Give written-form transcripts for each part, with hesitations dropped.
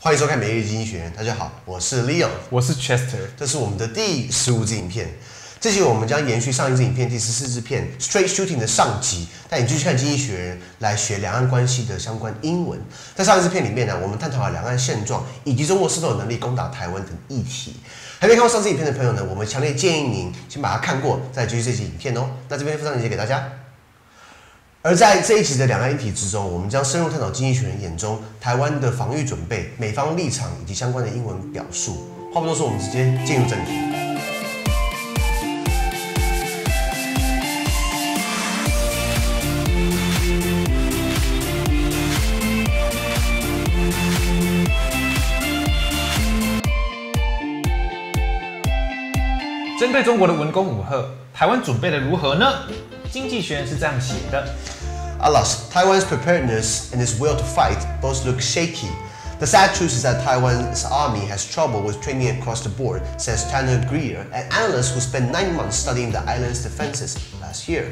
欢迎收看每日一经济学人，大家好，我是 Leon， 我是 Chester， 这是我们的第15支影片。这期我们将延续上一支影片第14支片 Straight Shooting 的上集，带你继续看经济学人来学两岸关系的相关英文。在上一支片里面呢，我们探讨了两岸现状以及中国是否有能力攻打台湾等议题。还没看过上支影片的朋友呢，我们强烈建议您先把它看过，再继续这期影片哦。那这边附上链接给大家。而在这一集的两岸议题之中，我们将深入探讨经济学人眼中台湾的防御准备、美方立场以及相关的英文表述。话不多说，我们直接进入正题。针对中国的文攻武吓，台湾准备的如何呢？经济学人是这样写的 Alas, Taiwan's preparedness and its will to fight both look shaky. The sad truth is that Taiwan's army has trouble with training across the board, says Tanner Greer, an analyst who spent 9 months studying the island's defenses last year.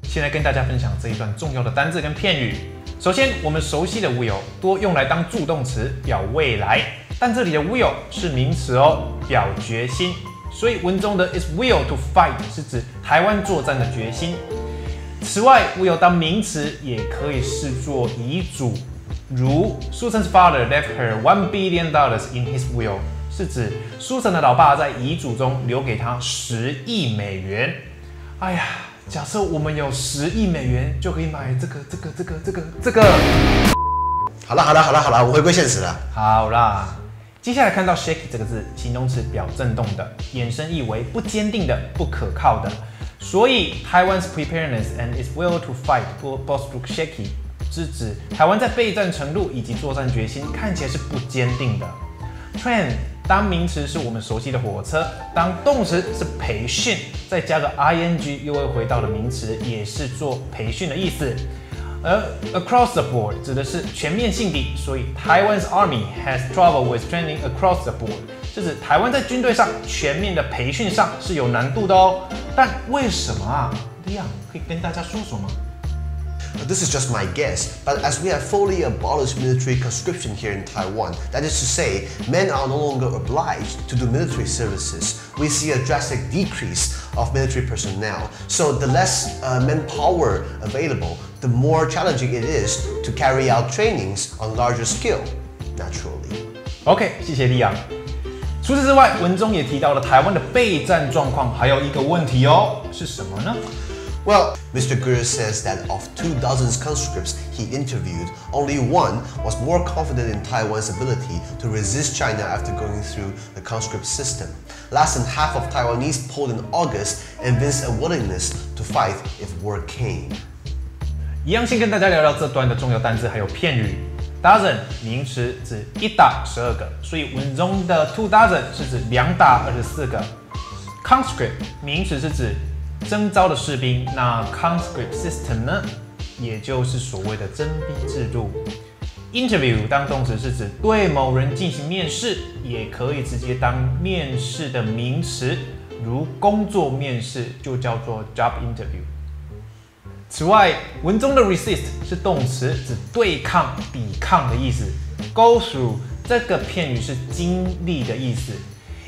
现在跟大家分享这一段重要的单字跟片语。首先，我们熟悉的 will 多用来当助动词，表未来，但这里的 will 是名词哦，表决心。所以文中的 is will to fight 是指台湾作战的决心。此外 ，will 当名词也可以视作遗嘱，如 Susan's father left her $1 billion in his will， 是指苏珊的老爸在遗嘱中留给他10亿美元。哎呀，假设我们有10亿美元，就可以买这个。好了，我回归现实了。好啦。接下来看到 shaky 这个字，形容词表震动的，衍生意为不坚定的、不可靠的。所以 Taiwan's preparedness and its will to fight both look shaky 是指台湾在备战程度以及作战决心看起来是不坚定的。Train 当名词是我们熟悉的火车，当动词是培训，再加个 ing 又会回到的名词，也是做培训的意思。而 across the board 指的是全面性的，所以 Taiwan's army has trouble with training across the board， 是指台湾在军队上全面的培训上是有难度的哦。但为什么啊？这样可以跟大家说说吗？This is just my guess, but as we have fully abolished military conscription here in Taiwan, that is to say, men are no longer obliged to do military services, we see a drastic decrease of military personnel. So the less manpower available, the more challenging it is to carry out trainings on larger scale, naturally. OK， 谢谢利昂。除此之外，文中也提到了台湾的备战状况，还有一个问题哦，是什么呢？Well, Mr. Greer says that of 24 conscripts he interviewed, only one was more confident in Taiwan's ability to resist China after going through the conscript system. Less than half of Taiwanese polled in August evinced a willingness to fight if war came. 一样先跟大家聊聊这段的重要单字还有片语。dozen 名词指1打12个，所以文中的 2 dozen 是指2打24个。conscript 名词是指征召的士兵，那 conscript system 呢，也就是所谓的征兵制度。interview 当动词是指对某人进行面试，也可以直接当面试的名词，如工作面试就叫做 job interview。此外，文中的 resist 是动词，指对抗、抵抗的意思。go through 这个片语是经历的意思，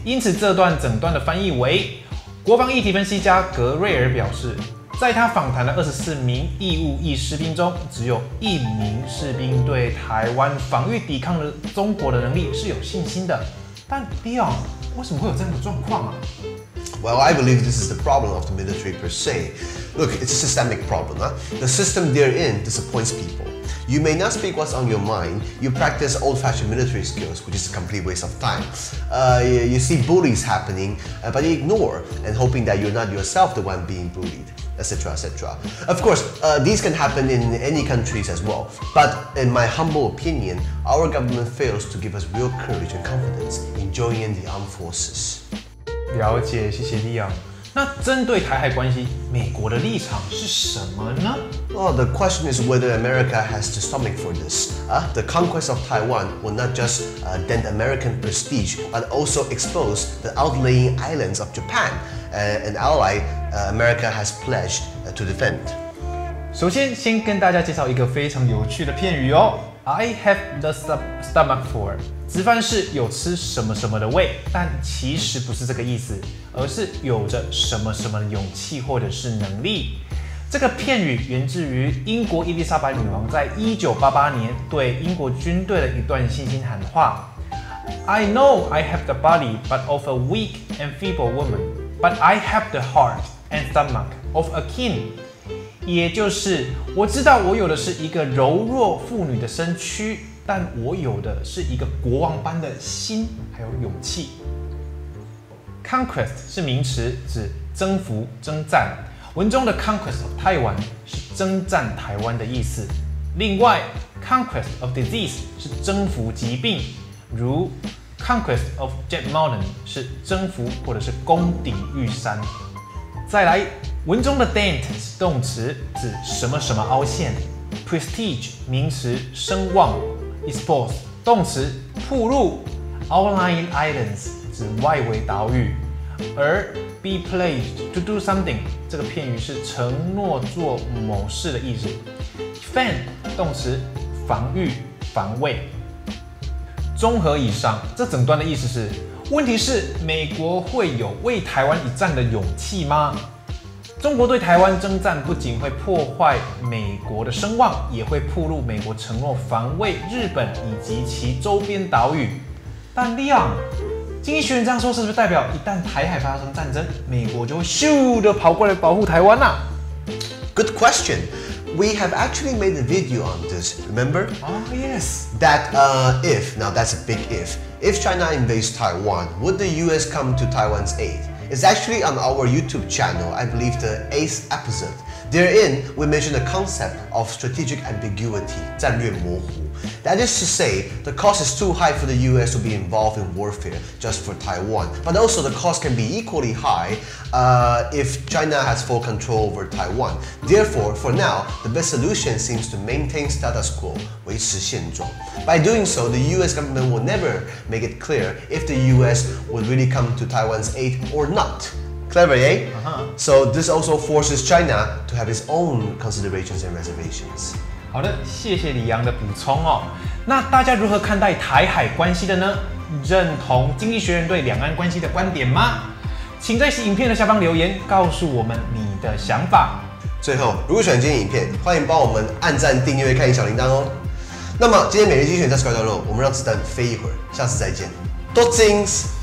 因此这段整段的翻译为。国防议题分析家格瑞尔表示，在他访谈的24名义务役士兵中，只有1名士兵对台湾防御抵抗的中国的能力是有信心的。但 Leon， 为什么会有这样的状况啊？Well, I believe this is the problem of the military per se. Look, it's a systemic problem. Huh? The system they're in disappoints people. You may not speak what's on your mind. You practice old-fashioned military skills, which is a complete waste of time. You see bullies happening, but you ignore and hoping that you're not yourself the one being bullied, etc., etc. Of course, these can happen in any countries as well. But in my humble opinion, our government fails to give us real courage and confidence in joining the armed forces. 了解，谢谢利昂。那针对台海关系，美国的立场是什么呢？ Well, the question is whether America has the stomach for this. The conquest of Taiwan will not just dent American prestige, but also expose the outlying islands of Japan, an ally America has pledged to defend. 首先跟大家介绍一个非常有趣的片语哦 I have the stomach for， 直翻是有吃什么什么的胃，但其实不是这个意思，而是有着什么什么的勇气或者是能力。这个片语源自于英国伊丽莎白女王在1988年对英国军队的一段信心喊话。I know I have the body but of a weak and feeble woman, but I have the heart and stomach of a king。也就是我知道我有的是一个柔弱妇女的身躯，但我有的是一个国王般的心还有勇气。Conquest 是名词，指征服、征战。文中的 Conquest of Taiwan 是征战台湾的意思。另外 ，Conquest of Disease 是征服疾病，如 Conquest of Jet Mountain 是征服或者是攻顶玉山。再来，文中的 dent 是动词，指什么什么凹陷。Prestige 名词，声望。Expose 动词，暴露。Outlying islands 指外围岛屿。而 be pledged to do something 这个片语是承诺做某事的意思。Defend 动词，防御、防卫。综合以上，这整段的意思是：问题是美国会有为台湾一战的勇气吗？中国对台湾征战不仅会破坏美国的声望，也会暴露美国承诺防卫日本以及其周边岛屿。但Leon，经济学人这样说，是不是代表一旦台海发生战争，美国就会咻的跑过来保护台湾啊？ Good question. We have actually made a video on this, remember? Oh, yes. That now that's a big if China invades Taiwan, would the US come to Taiwan's aid? It's actually on our YouTube channel, I believe the 8th episode. Therein, we mention the concept of strategic ambiguity, 战略模糊. That is to say, the cost is too high for the US to be involved in warfare just for Taiwan. But also the cost can be equally high if China has full control over Taiwan. Therefore, for now, the best solution seems to maintain status quo, 维持现状. By doing so, the US government will never make it clear if the US would really come to Taiwan's aid or not. Clever, eh? So this also forces China to have its own considerations and reservations. 好的，谢谢李阳的补充哦。那大家如何看待台海关系的呢？认同经济学人对两岸关系的观点吗？请在影片的下方留言，告诉我们你的想法。最后，如果喜欢今天影片，欢迎帮我们按赞、订阅、开小铃铛哦。那么今天每日精选在此告一段落，我们让子弹飞一会儿，下次再见。多金斯。